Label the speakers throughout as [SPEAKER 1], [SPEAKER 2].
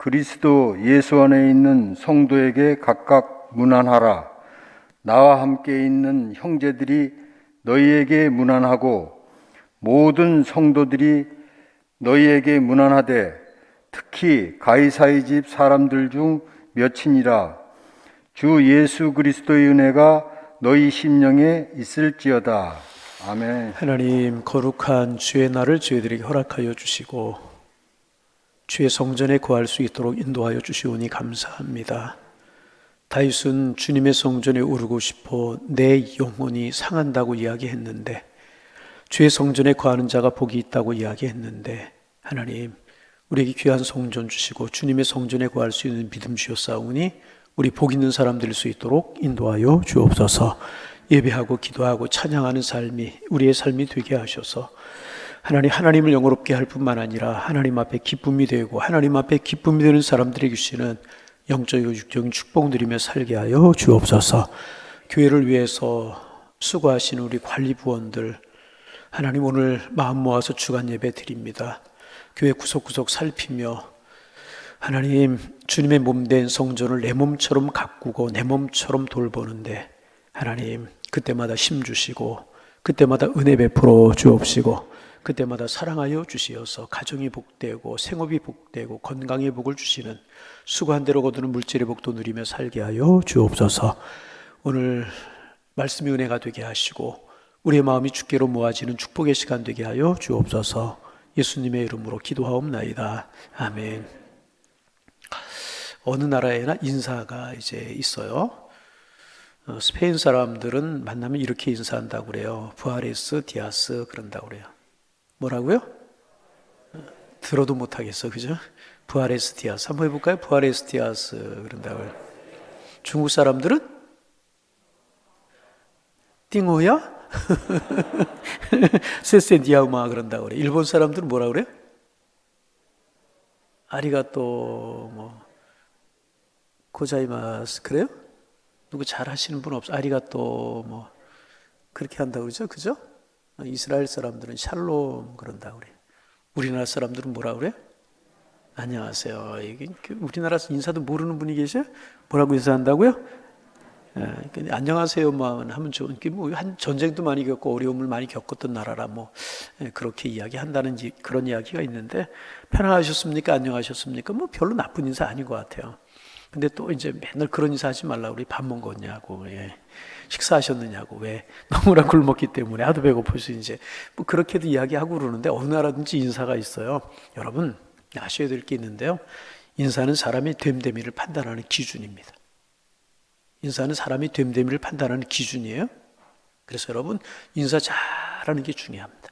[SPEAKER 1] 그리스도 예수 안에 있는 성도에게 각각 문안하라. 나와 함께 있는 형제들이 너희에게 문안하고 모든 성도들이 너희에게 문안하되 특히 가이사의 집 사람들 중 몇이니라. 주 예수 그리스도의 은혜가 너희 심령에 있을지어다. 아멘.
[SPEAKER 2] 하나님, 거룩한 주의 날을 저희들에게 허락하여 주시고 주의 성전에 거할 수 있도록 인도하여 주시오니 감사합니다. 다윗은 주님의 성전에 오르고 싶어 내 영혼이 상한다고 이야기했는데, 주의 성전에 거하는 자가 복이 있다고 이야기했는데, 하나님, 우리에게 귀한 성전 주시고 주님의 성전에 거할 수 있는 믿음 주셨사오니 우리 복 있는 사람 될 수 있도록 인도하여 주옵소서. 예배하고 기도하고 찬양하는 삶이 우리의 삶이 되게 하셔서 하나님을 영화롭게 할 뿐만 아니라 하나님 앞에 기쁨이 되고 하나님 앞에 기쁨이 되는 사람들에게 주시는 영적이고 육적인 축복 누리며 살게 하여 주옵소서. 교회를 위해서 수고하시는 우리 관리부원들, 하나님 오늘 마음 모아서 주간 예배 드립니다. 교회 구석구석 살피며 하나님, 주님의 몸된 성전을 내 몸처럼 가꾸고 내 몸처럼 돌보는데 하나님, 그때마다 힘 주시고 그때마다 은혜 베풀어 주옵시고 그때마다 사랑하여 주시어서 가정이 복되고 생업이 복되고 건강의 복을 주시는 수고한 대로 거두는 물질의 복도 누리며 살게 하여 주옵소서. 오늘 말씀이 은혜가 되게 하시고 우리의 마음이 주께로 모아지는 축복의 시간 되게 하여 주옵소서. 예수님의 이름으로 기도하옵나이다. 아멘. 어느 나라에나 인사가 이제 있어요. 스페인 사람들은 만나면 이렇게 인사한다고 그래요. 부아레스 디아스 그런다고 그래요. 뭐라고요? 들어도 못하겠어, 그죠? 부아레스 디아스 한번 해볼까요? 부아레스 디아스 그런다고 해요. 중국 사람들은 띵호야? 세세디아우마 그런다고 그래. 일본 사람들은 뭐라 그래요? 아리가또 뭐 고자이마스 그래요? 누구 잘 하시는 분 없어? 아리가또 뭐 그렇게 한다고 그러죠? 그죠? 이스라엘 사람들은 샬롬 그런다고 그래요. 우리나라 사람들은 뭐라 그래요? 안녕하세요. 이게 우리나라 인사도 모르는 분이 계셔요? 뭐라고 인사한다고요? 안녕하세요만 하면 좋은 게 뭐 한 전쟁도 많이 겪고 어려움을 많이 겪었던 나라라 뭐 그렇게 이야기한다는 그런 이야기가 있는데, 편안하셨습니까? 안녕하셨습니까? 뭐 별로 나쁜 인사 아닌 것 같아요. 근데 또 이제 맨날 그런 인사 하지 말라. 우리 밥 먹었냐고, 식사하셨느냐고, 왜 너무나 굶었기 때문에 하도 배고파서 이제 뭐 그렇게도 이야기하고 그러는데, 어느 나라든지 인사가 있어요. 여러분 아셔야 될 게 있는데요. 인사는 사람의 됨됨이를 판단하는 기준입니다. 인사는 사람이 됨됨이를 판단하는 기준이에요. 그래서 여러분 인사 잘하는 게 중요합니다.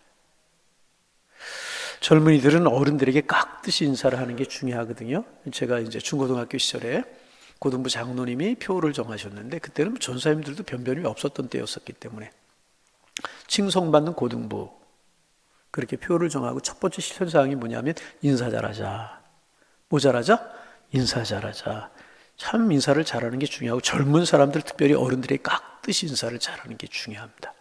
[SPEAKER 2] 젊은이들은 어른들에게 깍듯이 인사를 하는 게 중요하거든요. 제가 이제 중고등학교 시절에 고등부 장로님이 표를 정하셨는데, 그때는 전사님들도 변변이 없었던 때였었기 때문에 칭송받는 고등부 그렇게 표를 정하고 첫 번째 실천사항이 뭐냐면 인사 잘하자. 뭐 잘하자? 인사 잘하자. 참 인사를 잘하는 게 중요하고, 젊은 사람들 특별히 어른들에게 깍듯이 인사를 잘하는 게 중요합니다.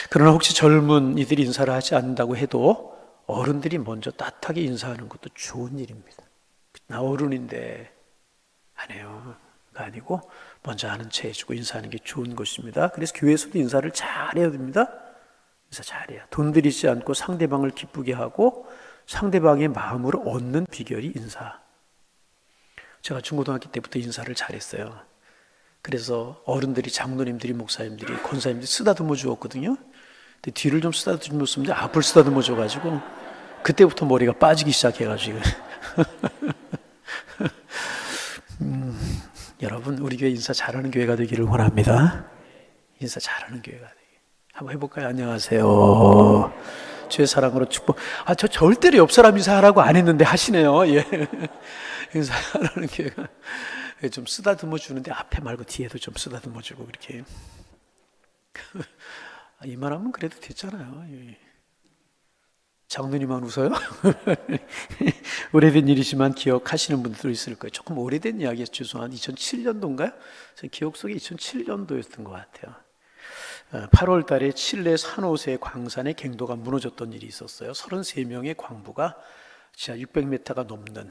[SPEAKER 2] 그러나 혹시 젊은이들이 인사를 하지 않는다고 해도 어른들이 먼저 따뜻하게 인사하는 것도 좋은 일입니다. 나 어른인데 안 해요. 아니고 먼저 아는 체 해주고 인사하는 게 좋은 것입니다. 그래서 교회에서도 인사를 잘해야 됩니다. 인사 잘해야. 돈 들이지 않고 상대방을 기쁘게 하고 상대방의 마음을 얻는 비결이 인사. 제가 중고등학교 때부터 인사를 잘했어요. 그래서 어른들이, 장로님들이, 목사님들이, 권사님들이 쓰다듬어 주었거든요. 근데 뒤를 좀 쓰다듬어 줬는데 앞을 쓰다듬어 줘가지고 그때부터 머리가 빠지기 시작해가지고 여러분 우리 교회 인사 잘하는 교회가 되기를 원합니다. 인사 잘하는 교회가 되기. 한번 해볼까요? 안녕하세요. 주의 사랑으로 축복. 저 절대로 옆 사람 인사하라고 안 했는데 하시네요. 예. 인사하는 교회가 좀 쓰다듬어 주는데 앞에 말고 뒤에도 좀 쓰다듬어 주고 그렇게. 이만하면 그래도 됐잖아요. 장로님만 웃어요? 오래된 일이지만 기억하시는 분들도 있을 거예요. 조금 오래된 이야기에서 죄송한 2007년도인가요? 제 기억 속에 2007년도였던 것 같아요. 8월 달에 칠레 산호세 광산의 갱도가 무너졌던 일이 있었어요. 33명의 광부가 지하 600m가 넘는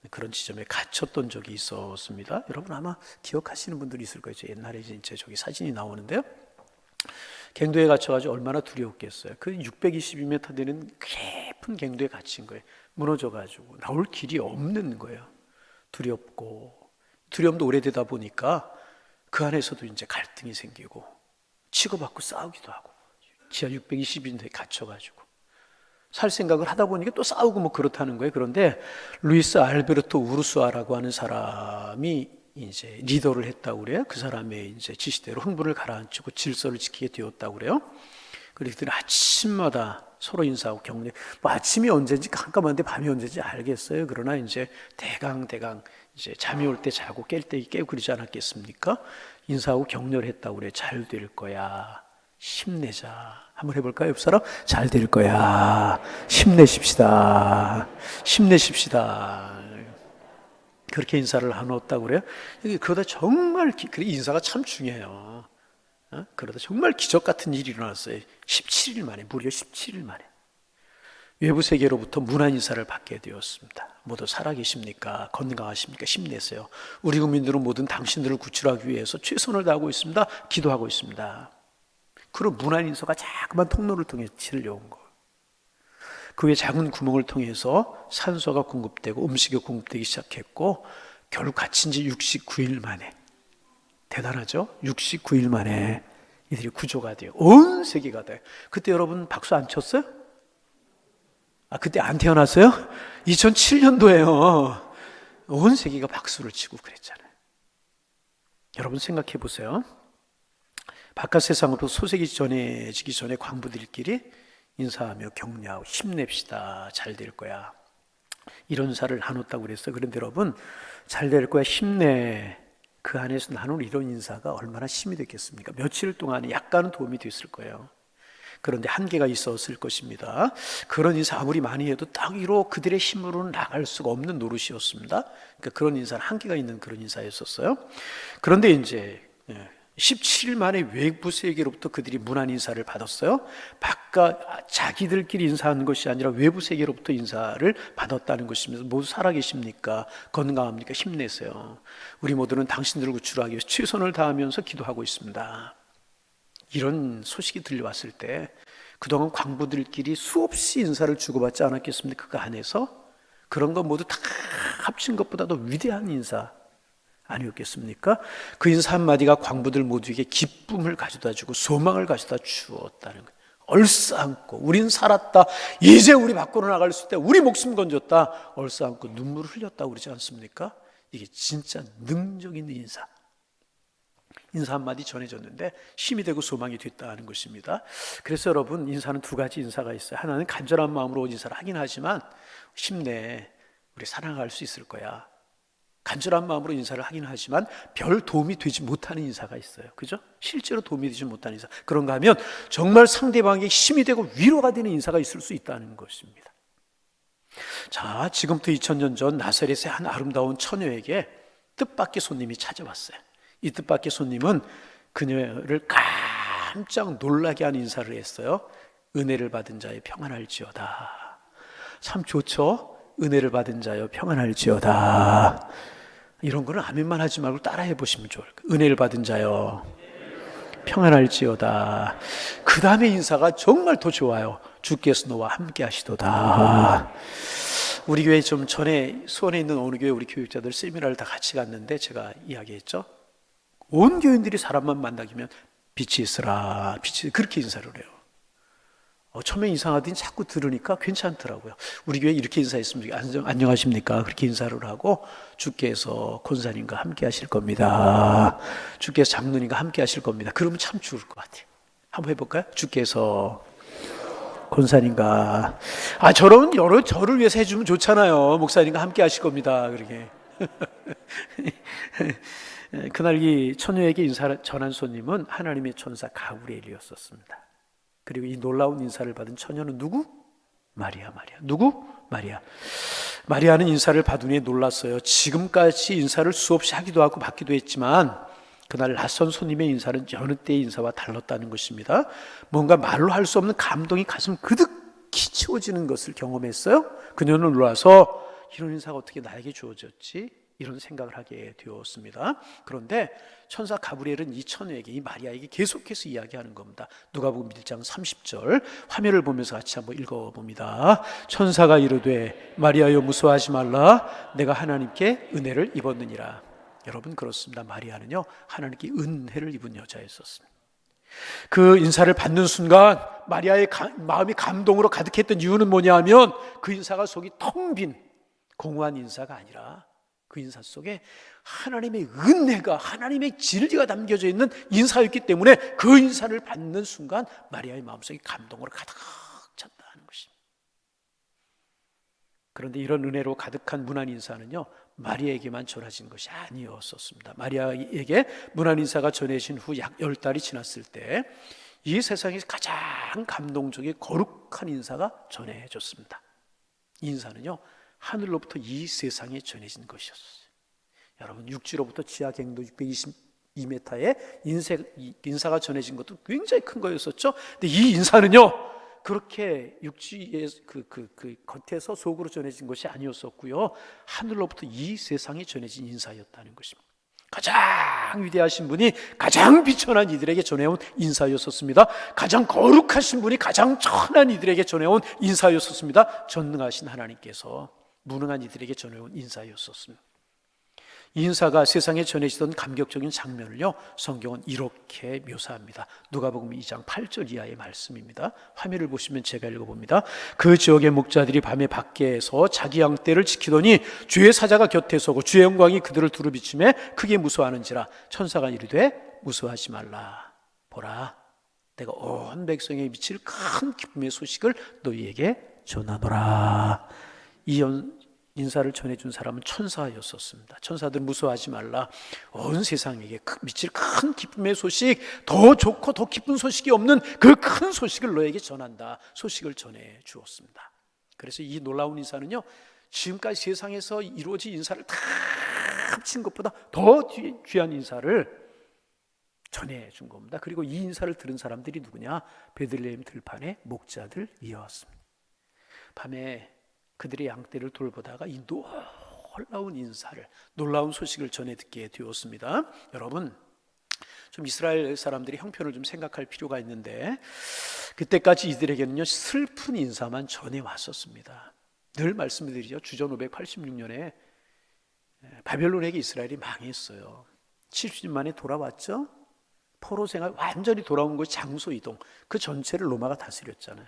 [SPEAKER 2] 그런 지점에 갇혔던 적이 있었습니다. 여러분 아마 기억하시는 분들이 있을 거예요. 옛날에 이제 저기 사진이 나오는데요. 갱도에 갇혀가지고 얼마나 두려웠겠어요. 그 622m 되는 깊은 갱도에 갇힌 거예요. 무너져가지고 나올 길이 없는 거예요. 두렵고, 두려움도 오래되다 보니까 그 안에서도 이제 갈등이 생기고 치고받고 싸우기도 하고, 지하 620m에 갇혀가지고 살 생각을 하다 보니까 또 싸우고 뭐 그렇다는 거예요. 그런데 루이스 알베르토 우르수아라고 하는 사람이 이제 리더를 했다고 그래요. 그 사람의 이제 지시대로 흥분을 가라앉히고 질서를 지키게 되었다고 그래요. 그래서 그들은 아침마다 서로 인사하고 격려. 뭐 아침이 언제인지 깜깜한데 밤이 언제인지 알겠어요. 그러나 이제 대강 이제 잠이 올 때 자고 깰 때 깨고 그러지 않았겠습니까? 인사하고 격려를 했다고 그래요. 잘 될 거야. 힘내자. 한번 해볼까요? 옆 사람? 잘 될 거야. 힘내십시다. 힘내십시다. 그렇게 인사를 나눴다고 그래요. 그러다 정말 인사가 참 중요해요. 그러다 정말 기적 같은 일이 일어났어요. 17일 만에, 무려 17일 만에 외부 세계로부터 문안 인사를 받게 되었습니다. 모두 살아계십니까? 건강하십니까? 힘내세요. 우리 국민들은 모든 당신들을 구출하기 위해서 최선을 다하고 있습니다. 기도하고 있습니다. 그런 문안 인사가 자그만 통로를 통해 들려온 거예요. 그 외 작은 구멍을 통해서 산소가 공급되고 음식이 공급되기 시작했고, 결국 갇힌 지 69일 만에, 대단하죠? 69일 만에 이들이 구조가 돼요. 온 세계가 돼요. 그때 여러분 박수 안 쳤어요? 그때 안 태어났어요? 2007년도에요. 온 세계가 박수를 치고 그랬잖아요. 여러분 생각해 보세요. 바깥 세상으로 소식이 전해지기 전에 광부들끼리 인사하며 격려하고 힘냅시다. 잘 될 거야. 이런 인사를 나눴다고 그랬어요. 그런데 여러분, 잘 될 거야, 힘내. 그 안에서 나눈 이런 인사가 얼마나 힘이 됐겠습니까? 며칠 동안에 약간은 도움이 됐을 거예요. 그런데 한계가 있었을 것입니다. 그런 인사 아무리 많이 해도 따위로 그들의 힘으로는 나갈 수가 없는 노릇이었습니다. 그러니까 그런 인사는 한계가 있는 그런 인사였었어요. 그런데 이제 17일 만에 외부 세계로부터 그들이 문안 인사를 받았어요. 바깥 자기들끼리 인사하는 것이 아니라 외부 세계로부터 인사를 받았다는 것입니다. 모두 살아계십니까? 건강합니까? 힘내세요. 우리 모두는 당신들을 구출하기 위해서 최선을 다하면서 기도하고 있습니다. 이런 소식이 들려왔을 때 그동안 광부들끼리 수없이 인사를 주고받지 않았겠습니까? 그 안에서 그런 것 모두 다 합친 것보다도 위대한 인사 아니었겠습니까? 그 인사 한마디가 광부들 모두에게 기쁨을 가져다 주고 소망을 가져다 주었다는 거예요. 얼싸안고 우린 살았다. 이제 우리 밖으로 나갈 수 있다. 우리 목숨 건졌다. 얼싸안고 눈물을 흘렸다고 그러지 않습니까? 이게 진짜 능력 있는 인사. 인사 한마디 전해졌는데 힘이 되고 소망이 됐다는 것입니다. 그래서 여러분, 인사는 두 가지 인사가 있어요. 하나는 간절한 마음으로 인사를 하긴 하지만 힘내, 우리 살아갈 수 있을 거야. 간절한 마음으로 인사를 하긴 하지만 별 도움이 되지 못하는 인사가 있어요. 그죠? 실제로 도움이 되지 못하는 인사. 그런가 하면 정말 상대방에게 힘이 되고 위로가 되는 인사가 있을 수 있다는 것입니다. 자, 지금부터 2000년 전 나사렛의 한 아름다운 처녀에게 뜻밖의 손님이 찾아왔어요. 이 뜻밖의 손님은 그녀를 깜짝 놀라게 하는 인사를 했어요. 은혜를 받은 자여 평안할지어다. 참 좋죠? 은혜를 받은 자여 평안할지어다. 이런 거는 아멘만 하지 말고 따라해 보시면 좋을 거예요. 은혜를 받은 자여 평안할지어다. 그 다음에 인사가 정말 더 좋아요. 주께서 너와 함께 하시도다. 우리 교회 좀 전에 수원에 있는 어느 교회 우리 교육자들 세미나를 다 같이 갔는데 제가 이야기했죠. 온 교인들이 사람만 만나기면 빛이 있으라, 빛이, 그렇게 인사를 해요. 처음에 이상하더니 자꾸 들으니까 괜찮더라고요. 우리 교회 이렇게 인사했습니다. 안녕하십니까? 그렇게 인사를 하고, 주께서 권사님과 함께 하실 겁니다. 주께서 장로님과 함께 하실 겁니다. 그러면 참 좋을 것 같아요. 한번 해볼까요? 주께서 권사님과, 저런 여러 저를 위해서 해주면 좋잖아요. 목사님과 함께 하실 겁니다. 그렇게. 그날 이 처녀에게 인사를 전한 손님은 하나님의 천사 가브리엘이었었습니다. 그리고 이 놀라운 인사를 받은 처녀는 누구? 마리아. 누구? 마리아. 마리아는 인사를 받은 후에 놀랐어요. 지금까지 인사를 수없이 하기도 하고 받기도 했지만 그날 낯선 손님의 인사는 여느 때의 인사와 달랐다는 것입니다. 뭔가 말로 할 수 없는 감동이 가슴 그득히 채워지는 것을 경험했어요. 그녀는 놀라서 이런 인사가 어떻게 나에게 주어졌지? 이런 생각을 하게 되었습니다. 그런데 천사 가브리엘은 이 처녀에게, 이 마리아에게 계속해서 이야기하는 겁니다. 누가복음 1장 30절 화면을 보면서 같이 한번 읽어봅니다. 천사가 이르되 마리아여 무서워하지 말라, 내가 하나님께 은혜를 입었느니라. 여러분, 그렇습니다. 마리아는요, 하나님께 은혜를 입은 여자였었습니다. 그 인사를 받는 순간 마리아의 마음이 감동으로 가득했던 이유는 뭐냐 하면, 그 인사가 속이 텅 빈 공허한 인사가 아니라 그 인사 속에 하나님의 은혜가, 하나님의 진리가 담겨져 있는 인사였기 때문에 그 인사를 받는 순간 마리아의 마음속이 감동으로 가득 찼다는 것입니다. 그런데 이런 은혜로 가득한 문안 인사는요, 마리아에게만 전해진 것이 아니었었습니다. 마리아에게 문안 인사가 전해진 후 약 10달이 지났을 때 이 세상에서 가장 감동적인 거룩한 인사가 전해졌습니다. 이 인사는요, 하늘로부터 이 세상에 전해진 것이었어요. 여러분, 육지로부터 지하 갱도 622m의 인사가 전해진 것도 굉장히 큰 거였었죠. 근데 이 인사는요, 그렇게 육지의 그 겉에서 속으로 전해진 것이 아니었었고요, 하늘로부터 이 세상에 전해진 인사였다는 것입니다. 가장 위대하신 분이 가장 비천한 이들에게 전해온 인사였었습니다. 가장 거룩하신 분이 가장 천한 이들에게 전해온 인사였었습니다. 전능하신 하나님께서 무능한 이들에게 전해온 인사였었습니다. 이 인사가 세상에 전해지던 감격적인 장면을요, 성경은 이렇게 묘사합니다. 누가복음 2장 8절 이하의 말씀입니다. 화면을 보시면 제가 읽어봅니다. 그 지역의 목자들이 밤에 밖에서 자기 양떼를 지키더니 주의 사자가 곁에 서고 주의 영광이 그들을 두루 비추매 크게 무서워하는지라. 천사가 이르되 무서워하지 말라. 보라, 내가 온 백성에 미칠 큰 기쁨의 소식을 너희에게 전하노라. 이 인사를 전해준 사람은 천사였었습니다. 천사들 무서워하지 말라. 온 세상에게 미칠 큰 기쁨의 소식, 더 좋고 더 기쁜 소식이 없는 그 큰 소식을 너에게 전한다. 소식을 전해 주었습니다. 그래서 이 놀라운 인사는요, 지금까지 세상에서 이루어진 인사를 다 합친 것보다 더 귀한 인사를 전해 준 겁니다. 그리고 이 인사를 들은 사람들이 누구냐? 베들레헴 들판의 목자들이었습니다. 밤에 그들의 양떼를 돌보다가 이 놀라운 인사를, 놀라운 소식을 전해 듣게 되었습니다. 여러분, 좀 이스라엘 사람들의 형편을 좀 생각할 필요가 있는데, 그때까지 이들에게는요, 슬픈 인사만 전해 왔었습니다. 늘 말씀드리죠. 주전 586년에 바벨론에게 이스라엘이 망했어요. 70년 만에 돌아왔죠. 포로 생활 완전히 돌아온 것이 장소 이동, 그 전체를 로마가 다스렸잖아요.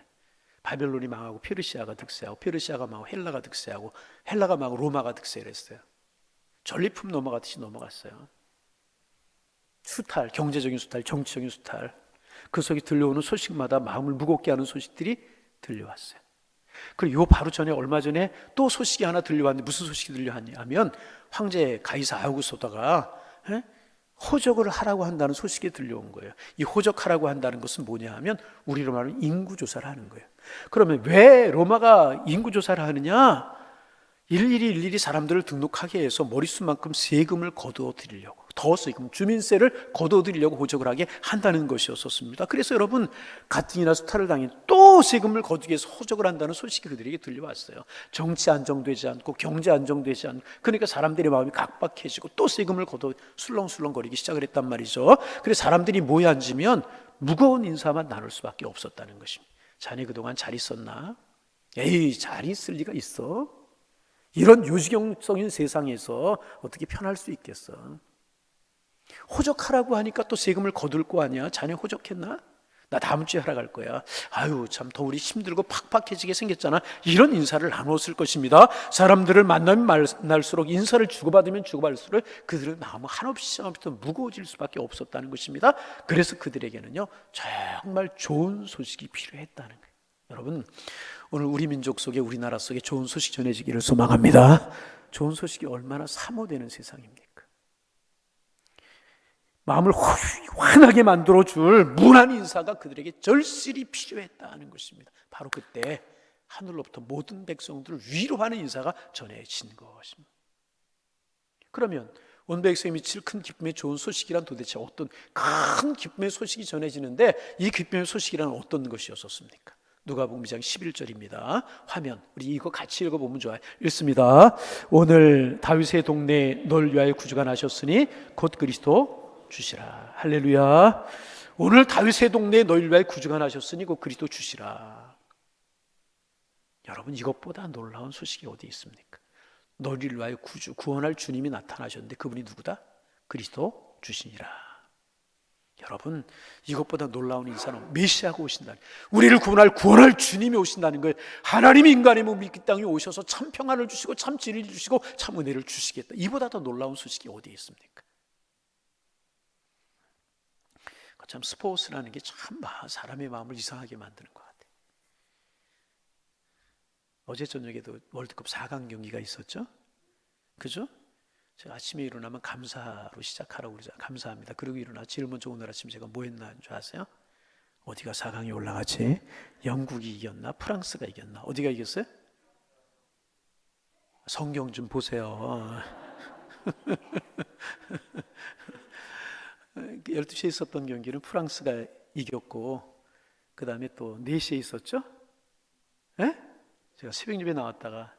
[SPEAKER 2] 바벨론이 망하고 페르시아가 득세하고, 페르시아가 망하고 헬라가 득세하고, 헬라가 망하고 로마가 득세를 했어요. 전리품 넘어가듯이 넘어갔어요. 수탈, 경제적인 수탈, 정치적인 수탈, 그 속에 들려오는 소식마다 마음을 무겁게 하는 소식들이 들려왔어요. 그리고 요 바로 전에, 얼마 전에 또 소식이 하나 들려왔는데, 무슨 소식이 들려왔냐면 황제 가이사 아우구스토가 호적을 하라고 한다는 소식이 들려온 거예요. 이 호적하라고 한다는 것은 뭐냐 하면, 우리로 말하면 인구조사를 하는 거예요. 그러면 왜 로마가 인구조사를 하느냐? 일일이 사람들을 등록하게 해서 머릿수만큼 세금을 거두어드리려고, 더 세금, 주민세를 거두어드리려고 호적을 하게 한다는 것이었었습니다. 그래서 여러분, 가뜩이나 수탈을 당해 또 세금을 거두기 위해서 호적을 한다는 소식이 그들에게 들려왔어요. 정치 안정되지 않고 경제 안정되지 않고, 그러니까 사람들의 마음이 각박해지고 또 세금을 거둬 술렁술렁거리기 시작을 했단 말이죠. 그래서 사람들이 모여 앉으면 무거운 인사만 나눌 수밖에 없었다는 것입니다. 자네 그동안 잘 있었나? 에이, 잘 있을 리가 있어? 이런 요지경적인 세상에서 어떻게 편할 수 있겠어? 호적하라고 하니까 또 세금을 거둘 거 아니야? 자네 호적했나? 나 다음 주에 하러 갈 거야. 아유, 참 더 우리 힘들고 팍팍해지게 생겼잖아. 이런 인사를 나눴을 것입니다. 사람들을 만나면 만날수록, 인사를 주고받으면 주고받을수록 그들의 마음은 한없이 무거워질 수밖에 없었다는 것입니다. 그래서 그들에게는요, 정말 좋은 소식이 필요했다는 거예요. 여러분, 오늘 우리 민족 속에, 우리나라 속에 좋은 소식 전해지기를 소망합니다. 좋은 소식이 얼마나 사모되는 세상입니까? 마음을 환하게 만들어줄 문안 인사가 그들에게 절실히 필요했다는 것입니다. 바로 그때 하늘로부터 모든 백성들을 위로하는 인사가 전해진 것입니다. 그러면 온 백성이 미칠 큰 기쁨의 좋은 소식이란 도대체 어떤 큰 기쁨의 소식이 전해지는데, 이 기쁨의 소식이란 어떤 것이었습니까? 누가복음 2장 11절입니다. 화면 우리 이거 같이 읽어보면 좋아요. 읽습니다. 오늘 다윗의 동네에 널 위하여 구주가 나셨으니 곧 그리스도 주시라. 할렐루야. 오늘 다윗의 동네에 널 위하여 구주가 나셨으니 곧 그리스도 주시라. 여러분, 이것보다 놀라운 소식이 어디 있습니까? 너희를 위하여 구원할 주님이 나타나셨는데 그분이 누구다? 그리스도 주시니라. 여러분, 이것보다 놀라운 인사는 메시아가 오신다는, 우리를 구원할 주님이 오신다는 거예요. 하나님이 인간의 몸 이 땅에 오셔서 참 평안을 주시고 참 진리를 주시고 참 은혜를 주시겠다. 이보다 더 놀라운 소식이 어디 있습니까? 참 스포츠라는 게 참 사람의 마음을 이상하게 만드는 것 같아요. 어제 저녁에도 월드컵 4강 경기가 있었죠? 그죠? 제가 아침에 일어나면 감사로 시작하라고 그러잖아요. 감사합니다. 그리고 일어나 제일 먼저 오늘 아침 제가 뭐 했나 줄 아세요? 어디가 4강에 올라갔지? 영국이 이겼나? 프랑스가 이겼나? 어디가 이겼어요? 성경 좀 보세요. 12시에 있었던 경기는 프랑스가 이겼고, 그 다음에 또 4시에 있었죠? 예? 제가 새벽 예배 나왔다가,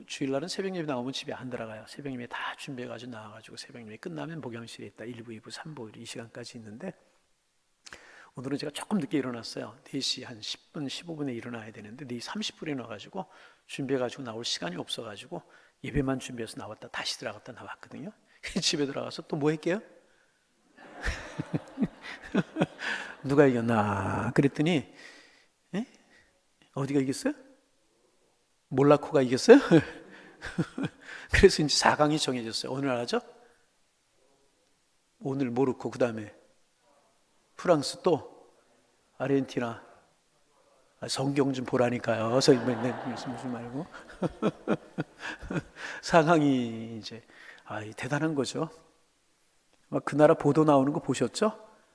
[SPEAKER 2] 주일날은 새벽 예배 나오면 집에 안 들어가요. 새벽 예배 다 준비해가지고 나와가지고 새벽 예배 끝나면 목양실에 있다. 1부, 2부, 3부 이 시간까지 있는데, 오늘은 제가 조금 늦게 일어났어요. 4시 한 10분, 15분에 일어나야 되는데 4시 30분에 일어나가지고 준비해가지고 나올 시간이 없어가지고 예배만 준비해서 나왔다 다시 들어갔다 나왔거든요. 집에 들어가서 또 뭐 할게요? 누가 이겼나 그랬더니 어디가 이겼어요? 몰라코가 이겼어요? 그래서 이제 4강이 정해졌어요. 오늘 알았죠? 오늘 모로코, 그 다음에 프랑스, 또 아르헨티나. 성경 좀 보라니까요. 무슨 말고. 4강이 이제 대단한 거죠. 막 그 나라 보도 나오는 거 보셨죠?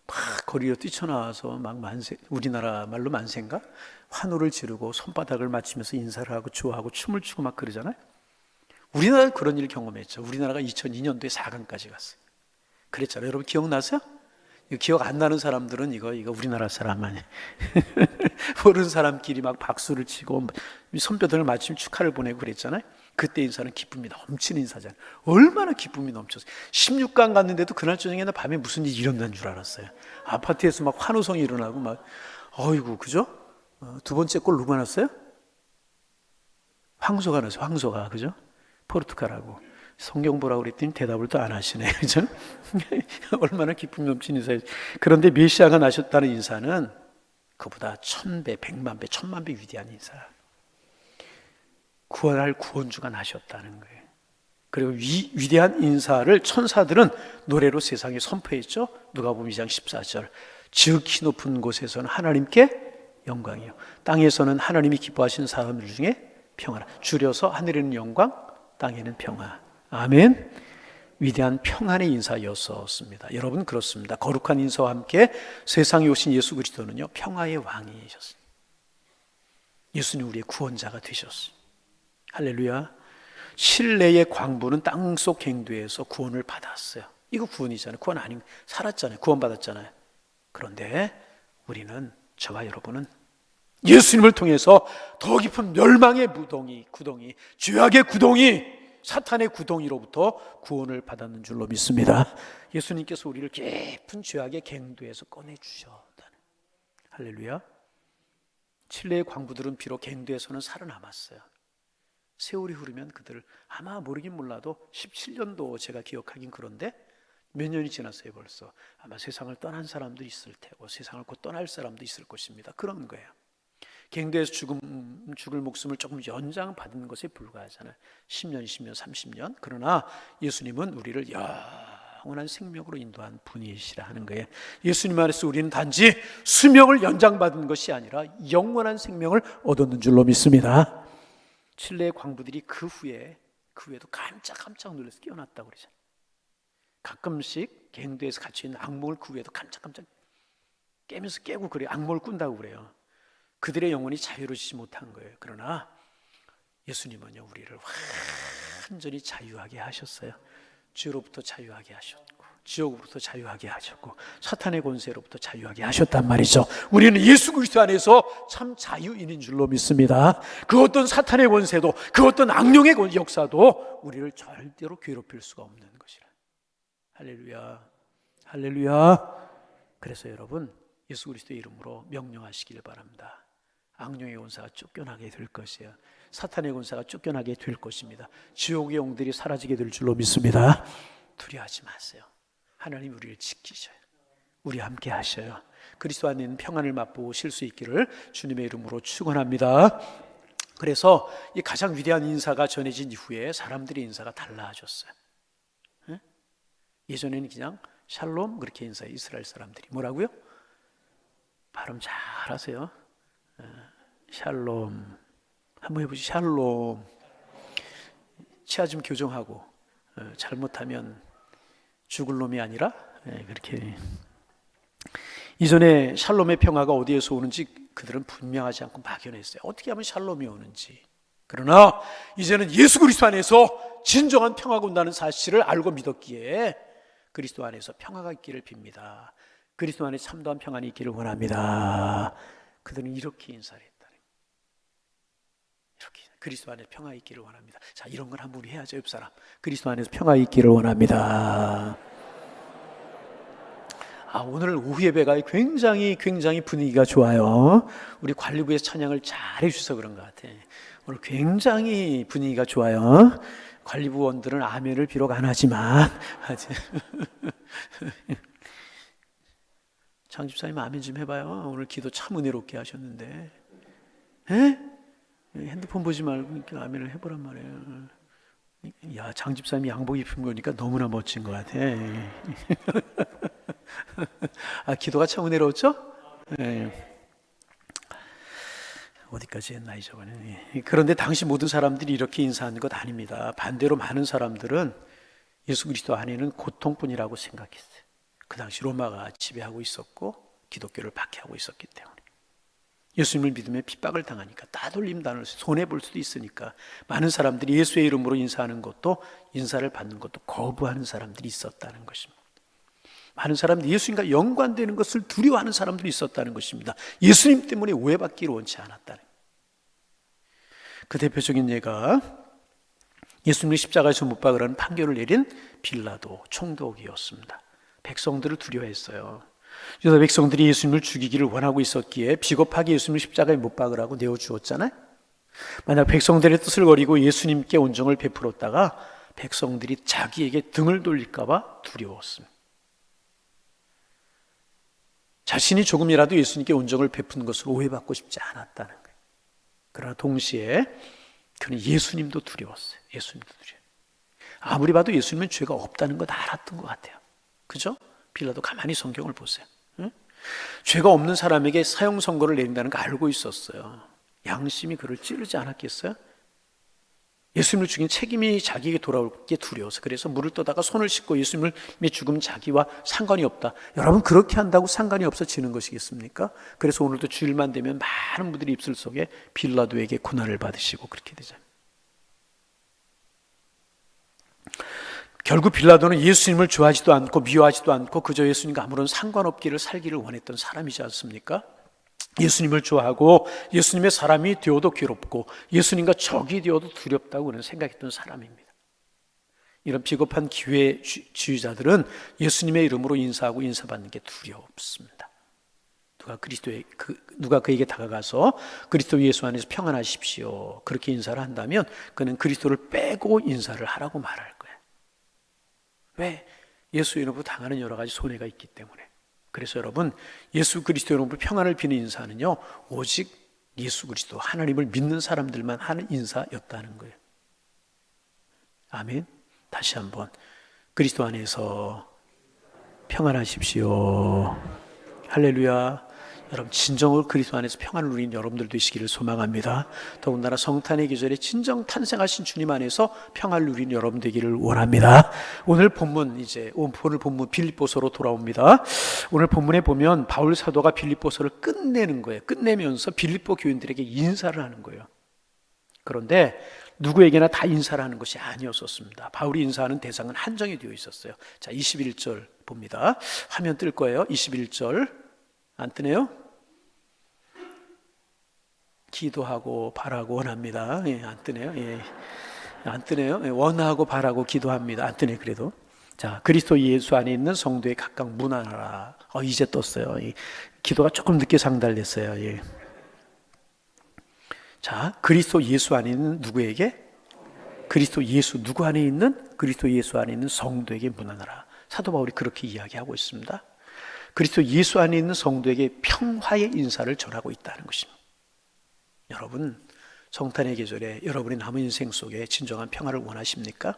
[SPEAKER 2] 막 거리로 뛰쳐나와서 막 우리나라 말로 만세인가? 환호를 지르고 손바닥을 맞추면서 인사를 하고 좋아하고 춤을 추고 막 그러잖아요. 우리나라 그런 일 경험했죠. 우리나라가 2002년도에 4강까지 갔어요. 그랬잖아요. 여러분 기억나세요? 기억 안 나는 사람들은 이거 우리나라 사람 아니에요. 모르는 사람끼리 막 박수를 치고 손뼉을 맞추면 축하를 보내고 그랬잖아요. 그때 인사는 기쁨이 넘치는 인사잖아요. 얼마나 기쁨이 넘쳤어요. 16강 갔는데도 그날 저녁에는 밤에 무슨 일이 일어난 줄 알았어요. 아파트에서 막 환호성이 일어나고 막 어이구, 그죠? 두 번째 골 누가 났어요? 황소가 났어요. 황소가, 그죠? 포르투갈하고. 성경 보라고 그랬더니 대답을 또 안 하시네. 그죠? 얼마나 기쁨 넘치는 인사예요. 그런데 메시아가 나셨다는 인사는 그보다 1000배, 100만 배, 1000만 배 위대한 인사. 구원할 구원주가 나셨다는 거예요. 그리고 위대한 인사를 천사들은 노래로 세상에 선포했죠. 누가복음 2장 14절. 지극히 높은 곳에서는 하나님께 영광이요, 땅에서는 하나님이 기뻐하시는 사람들 중에 평화라. 줄여서 하늘에는 영광, 땅에는 평화. 아멘. 위대한 평안의 인사였었습니다. 여러분, 그렇습니다. 거룩한 인사와 함께 세상에 오신 예수 그리스도는요, 평화의 왕이셨어요. 예수님 우리의 구원자가 되셨어요. 할렐루야. 실내의 광부는 땅속 갱도에서 구원을 받았어요. 이거 구원이잖아요. 구원 아닌, 살았잖아요. 구원받았잖아요. 그런데 우리는, 저와 여러분은 예수님을 통해서 더 깊은 멸망의 구덩이, 죄악의 구덩이, 사탄의 구덩이로부터 구원을 받았는 줄로 믿습니다. 예수님께서 우리를 깊은 죄악의 갱도에서 꺼내주셨다는. 할렐루야. 칠레의 광부들은 비록 갱도에서는 살아남았어요. 세월이 흐르면 그들을 아마 모르긴 몰라도 17년도 제가 기억하긴 그런데 몇 년이 지났어요. 벌써 아마 세상을 떠난 사람도 있을 테고 세상을 곧 떠날 사람도 있을 것입니다. 그런 거예요. 갱도에서 죽을 목숨을 조금 연장받은 것에 불과하잖아요. 10년, 20년, 30년. 그러나 예수님은 우리를 영원한 생명으로 인도한 분이시라 하는 거예요. 예수님 안에서 우리는 단지 수명을 연장받은 것이 아니라 영원한 생명을 얻었는 줄로 믿습니다. 칠레의 광부들이 그 후에도 깜짝 놀라서 깨어났다고 그러잖아요. 가끔씩 갱도에서 갇혀있는 악몽을 그 후에도 깜짝 깨면서 깨고 그래요. 악몽을 꾼다고 그래요. 그들의 영혼이 자유로워지지 못한 거예요. 그러나 예수님은요, 우리를 완전히 자유하게 하셨어요. 죄로부터 자유하게 하셨고 지옥으로부터 자유하게 하셨고 사탄의 권세로부터 자유하게 하셨단 말이죠. 우리는 예수 그리스도 안에서 참 자유인인 줄로 믿습니다. 그 어떤 사탄의 권세도 그 어떤 악령의 역사도 우리를 절대로 괴롭힐 수가 없는 것이라. 할렐루야, 할렐루야. 그래서 여러분 예수 그리스도의 이름으로 명령하시기를 바랍니다. 악령의 권세가 쫓겨나게 될 것이에요. 사탄의 권세가 쫓겨나게 될 것입니다. 지옥의 영들이 사라지게 될 줄로 믿습니다. 두려워하지 마세요. 하나님 우리를 지키셔요. 우리 함께 하셔요. 그리스도 안에 있는 평안을 맛보실 수 있기를 주님의 이름으로 축원합니다. 그래서 이 가장 위대한 인사가 전해진 이후에 사람들의 인사가 달라졌어요. 예전에는 그냥 샬롬 그렇게 인사해. 이스라엘 사람들이 뭐라고요? 발음 잘 하세요. 샬롬 한번 해보시. 샬롬. 치아 좀 교정하고 잘못하면 죽을 놈이 아니라 그렇게. 이전에 샬롬의 평화가 어디에서 오는지 그들은 분명하지 않고 막연했어요. 어떻게 하면 샬롬이 오는지. 그러나 이제는 예수 그리스도 안에서 진정한 평화가 온다는 사실을 알고 믿었기에 그리스도 안에서 평화가 있기를 빕니다. 그리스도 안에 참다운 평안이 있기를 원합니다. 그들은 이렇게 인사를 했다는 거예요. 이렇게 그리스도 안에 평화 있기를 원합니다. 자, 이런 걸 한번 우리 해야죠. 옆 사람 그리스도 안에서 평화 있기를 원합니다. 오늘 오후 예배가 굉장히 분위기가 좋아요. 우리 관리부에서 찬양을 잘 해주셔서 그런 것 같아요. 오늘 굉장히 분위기가 좋아요. 관리부원들은 아멘을 비록 안 하지만 장 집사님 아멘 좀 해봐요. 오늘 기도 참 은혜롭게 하셨는데. 핸드폰 보지 말고 이렇게 아멘을 해보란 말이에요. 야, 장 집사님이 양복 입은 거니까 너무나 멋진 것 같아. 기도가 참 은혜로웠죠? 어디까지 했나 이저번에. 그런데 당시 모든 사람들이 이렇게 인사하는 것 아닙니다. 반대로 많은 사람들은 예수 그리스도 안에는 고통뿐이라고 생각했어요. 그 당시 로마가 지배하고 있었고 기독교를 박해하고 있었기 때문에 예수님을 믿으면 핍박을 당하니까 따돌림 당할 수, 손해볼 수도 있으니까 많은 사람들이 예수의 이름으로 인사하는 것도 인사를 받는 것도 거부하는 사람들이 있었다는 것입니다. 많은 사람들이 예수님과 연관되는 것을 두려워하는 사람들이 있었다는 것입니다. 예수님 때문에 오해받기를 원치 않았다는. 그 대표적인 예가 예수님을 십자가에서 못 박으라는 판결을 내린 빌라도 총독이었습니다. 백성들을 두려워했어요. 그래서 백성들이 예수님을 죽이기를 원하고 있었기에 비겁하게 예수님을 십자가에 못 박으라고 내어주었잖아요. 만약 백성들의 뜻을 거리고 예수님께 온정을 베풀었다가 백성들이 자기에게 등을 돌릴까 봐 두려웠습니다. 자신이 조금이라도 예수님께 온정을 베푼 것을 오해받고 싶지 않았다는 거예요. 그러나 동시에 그는 예수님도 두려웠어요. 예수님도 두려워요. 아무리 봐도 예수님은 죄가 없다는 것 알았던 것 같아요. 그죠? 빌라도 가만히 성경을 보세요. 응? 죄가 없는 사람에게 사형 선고를 내린다는 거 알고 있었어요. 양심이 그를 찌르지 않았겠어요? 예수님을 죽인 책임이 자기에게 돌아올 게 두려워서 그래서 물을 떠다가 손을 씻고 예수님의 죽음 자기와 상관이 없다. 여러분 그렇게 한다고 상관이 없어지는 것이겠습니까? 그래서 오늘도 주일만 되면 많은 분들이 입술 속에 빌라도에게 고난을 받으시고 그렇게 되잖아요. 결국 빌라도는 예수님을 좋아하지도 않고 미워하지도 않고 그저 예수님과 아무런 상관없기를 살기를 원했던 사람이지 않습니까? 예수님을 좋아하고 예수님의 사람이 되어도 괴롭고 예수님과 적이 되어도 두렵다고 그는 생각했던 사람입니다. 이런 비겁한 기회주의자들은 예수님의 이름으로 인사하고 인사받는 게 두렵습니다. 누가 그에게 다가가서 그리스도 예수 안에서 평안하십시오 그렇게 인사를 한다면 그는 그리스도를 빼고 인사를 하라고 말할 거예요. 왜? 예수 이름으로 당하는 여러 가지 손해가 있기 때문에. 그래서 여러분 예수 그리스도 이름으로 평안을 비는 인사는요 오직 예수 그리스도 하나님을 믿는 사람들만 하는 인사였다는 거예요. 아멘. 다시 한번 그리스도 안에서 평안하십시오. 할렐루야. 여러분 진정으로 그리스도 안에서 평안을 누리는 여러분들 되시기를 소망합니다. 더군다나 성탄의 계절에 진정 탄생하신 주님 안에서 평안을 누리는 여러분 되기를 원합니다. 오늘 본문 빌립보서로 돌아옵니다. 오늘 본문에 보면 바울 사도가 빌립보서를 끝내는 거예요. 끝내면서 빌립보 교인들에게 인사를 하는 거예요. 그런데 누구에게나 다 인사를 하는 것이 아니었었습니다. 바울이 인사하는 대상은 한정이 되어 있었어요. 자, 21절 봅니다. 화면 뜰 거예요. 21절 안 뜨네요? 기도하고 바라고 원합니다. 예, 안 뜨네요. 예, 안 뜨네요. 예, 원하고 바라고 기도합니다. 안 뜨네 그래도. 자, 그리스도 예수 안에 있는 성도에 각각 문안하라. 이제 떴어요. 기도가 조금 늦게 상달됐어요. 예. 자, 그리스도 예수 안에 있는 누구에게? 그리스도 예수 누구 안에 있는? 그리스도 예수 안에 있는 성도에게 문안하라. 사도 바울이 그렇게 이야기하고 있습니다. 그리스도 예수 안에 있는 성도에게 평화의 인사를 전하고 있다는 것입니다. 여러분, 성탄의 계절에 여러분의 남은 인생 속에 진정한 평화를 원하십니까?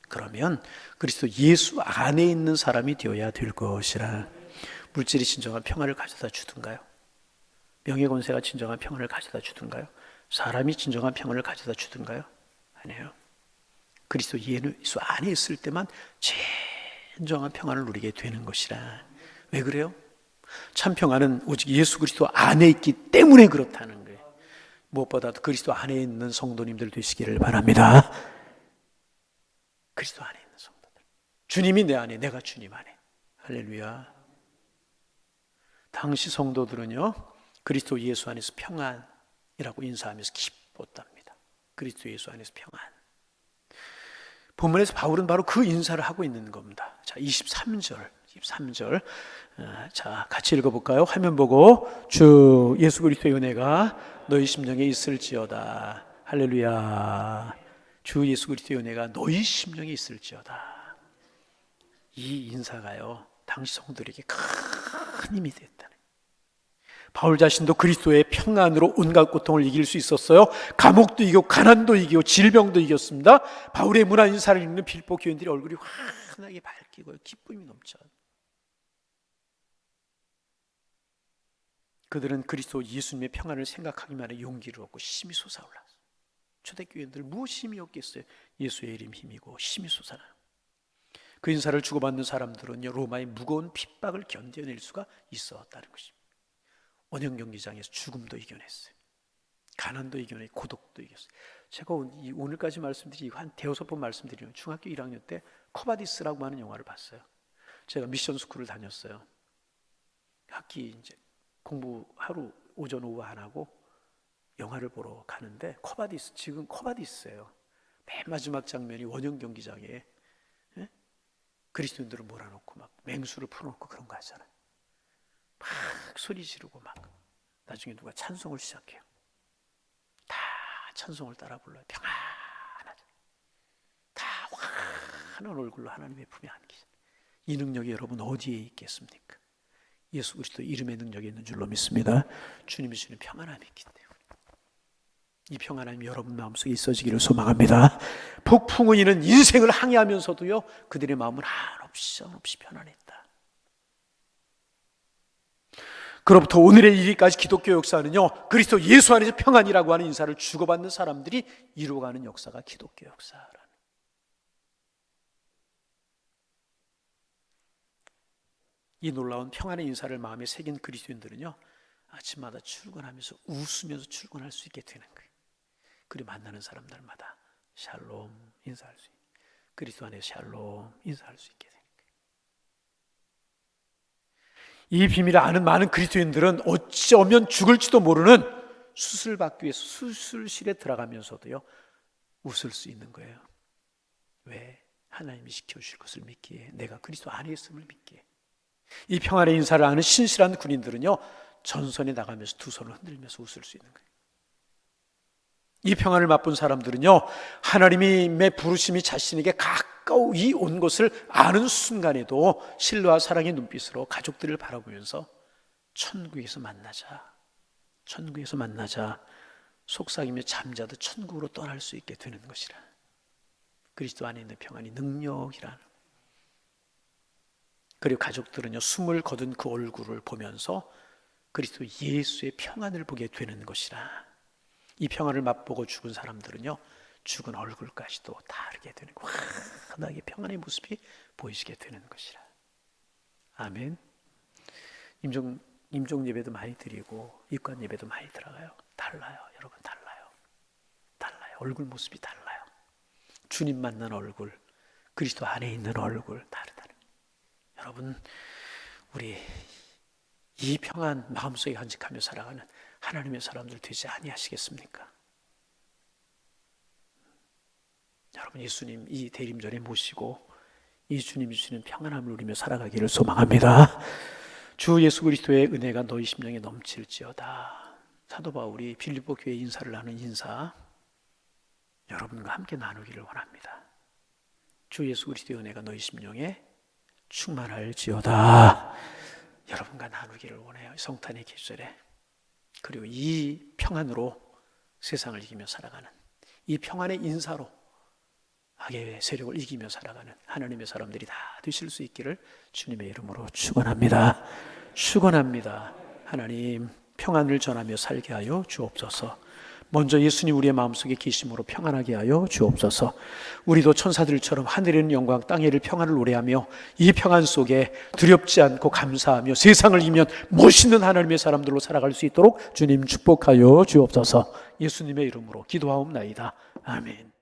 [SPEAKER 2] 그러면 그리스도 예수 안에 있는 사람이 되어야 될 것이라. 물질이 진정한 평화를 가져다 주든가요? 명예권세가 진정한 평화를 가져다 주든가요? 사람이 진정한 평화를 가져다 주든가요? 아니에요. 그리스도 예수 안에 있을 때만 진정한 평화를 누리게 되는 것이라. 왜 그래요? 참 평화는 오직 예수 그리스도 안에 있기 때문에 그렇다는 거예요. 무엇보다도 그리스도 안에 있는 성도님들 되시기를 바랍니다. 그리스도 안에 있는 성도들. 주님이 내 안에, 내가 주님 안에. 할렐루야. 당시 성도들은요, 그리스도 예수 안에서 평안이라고 인사하면서 기뻤답니다. 그리스도 예수 안에서 평안. 본문에서 바울은 바로 그 인사를 하고 있는 겁니다. 자, 23절. 자, 같이 읽어볼까요? 화면 보고. 주 예수 그리스도의 은혜가 너희 심령에 있을지어다. 할렐루야. 주 예수 그리스도의 은혜가 너희 심령에 있을지어다. 이 인사가요, 당시 성도들에게 큰 힘이 됐다는. 바울 자신도 그리스도의 평안으로 온갖 고통을 이길 수 있었어요. 감옥도 이기고 가난도 이기고 질병도 이겼습니다. 바울의 문화 인사를 읽는 빌보 교인들의 얼굴이 환하게 밝히고 기쁨이 넘쳐. 그들은 그리스도 예수님의 평안을 생각하기만 해 용기를 얻고 힘이 솟아올랐어요. 초대교인들 무엇이 힘이 없겠어요? 예수의 이름 힘이고 힘이 솟아나요. 그 인사를 주고받는 사람들은요, 로마의 무거운 핍박을 견뎌낼 수가 있었다는 것입니다. 원형 경기장에서 죽음도 이겨냈어요. 가난도 이겨내고 고독도 이겼어요. 제가 오늘까지 말씀드리고 한 대여섯 번 말씀드리면 중학교 1학년 때 커바디스라고 하는 영화를 봤어요. 제가 미션 스쿨을 다녔어요. 학기 이제 공부 하루 오전 오후 안 하고 영화를 보러 가는데 커바디스, 지금 커바디스예요. 맨 마지막 장면이 원형 경기장에 그리스도인들을 몰아놓고 막 맹수를 풀어놓고 그런 거 하잖아요. 막 소리 지르고 막 나중에 누가 찬송을 시작해요. 다 찬송을 따라 불러요. 평안하죠. 다 환한 얼굴로 하나님의 품에 안기죠. 이 능력이 여러분 어디에 있겠습니까? 예수 그리스도 이름의 능력이 있는 줄로 믿습니다. 주님이 주는 평안함이 있기 때문에 이 평안함이 여러분 마음속에 있어지기를 소망합니다. 폭풍우 이는 인생을 항해하면서도요, 그들의 마음은 한없이 편안했다. 그로부터 오늘의 일기까지 기독교 역사는요, 그리스도 예수 안에서 평안이라고 하는 인사를 주고받는 사람들이 이루어가는 역사가 기독교 역사라는. 이 놀라운 평안의 인사를 마음에 새긴 그리스도인들은요, 아침마다 출근하면서 웃으면서 출근할 수 있게 되는 거예요. 그리고 만나는 사람들마다 샬롬 인사할 수 있게, 그리스도 안에 샬롬 인사할 수 있게 되는 거예요. 이 비밀을 아는 많은 그리스도인들은 어쩌면 죽을지도 모르는 수술받기 위해서 수술실에 들어가면서도요, 웃을 수 있는 거예요. 왜? 하나님이 시켜주실 것을 믿기에, 내가 그리스도 안에 있음을 믿기에. 이 평안의 인사를 아는 신실한 군인들은요, 전선에 나가면서 두 손을 흔들면서 웃을 수 있는 거예요. 이 평안을 맛본 사람들은요, 하나님의 부르심이 자신에게 가까이 온 것을 아는 순간에도 신뢰와 사랑의 눈빛으로 가족들을 바라보면서 천국에서 만나자, 천국에서 만나자 속삭이며 잠자듯 천국으로 떠날 수 있게 되는 것이라. 그리스도 안에 있는 평안이 능력이라는. 그리고 가족들은요, 숨을 거둔 그 얼굴을 보면서 그리스도 예수의 평안을 보게 되는 것이라. 이 평안을 맛보고 죽은 사람들은요, 죽은 얼굴까지도 다르게 되는, 환하게 평안의 모습이 보이시게 되는 것이라. 아멘. 임종 예배도 많이 드리고 입관 예배도 많이 들어가요. 달라요, 여러분. 달라요. 얼굴 모습이 달라요. 주님 만난 얼굴, 그리스도 안에 있는 얼굴 다르다는. 여러분, 우리 이 평안 마음속에 간직하며 살아가는 하나님의 사람들 되지 아니하시겠습니까? 여러분, 예수님 이 대림절에 모시고 이 주님이 주시는 평안함을 누리며 살아가기를 소망합니다. 주 예수 그리스도의 은혜가 너희 심령에 넘칠지어다. 사도 바울이 빌립보 교회 인사를 나눈 인사, 여러분과 함께 나누기를 원합니다. 주 예수 그리스도의 은혜가 너희 심령에 충만할지어다. 여러분과 나누기를 원해요. 성탄의 계절에. 그리고 이 평안으로 세상을 이기며 살아가는, 이 평안의 인사로 악의 세력을 이기며 살아가는 하나님의 사람들이 다 되실 수 있기를 주님의 이름으로 축원합니다. 축원합니다. 하나님, 평안을 전하며 살게 하여 주옵소서. 먼저 예수님 우리의 마음속에 계심으로 평안하게 하여 주옵소서. 우리도 천사들처럼 하늘에 있는 영광, 땅에 있는 평안을 노래하며 이 평안 속에 두렵지 않고 감사하며 세상을 이기면 멋있는 하나님의 사람들로 살아갈 수 있도록 주님 축복하여 주옵소서. 예수님의 이름으로 기도하옵나이다. 아멘.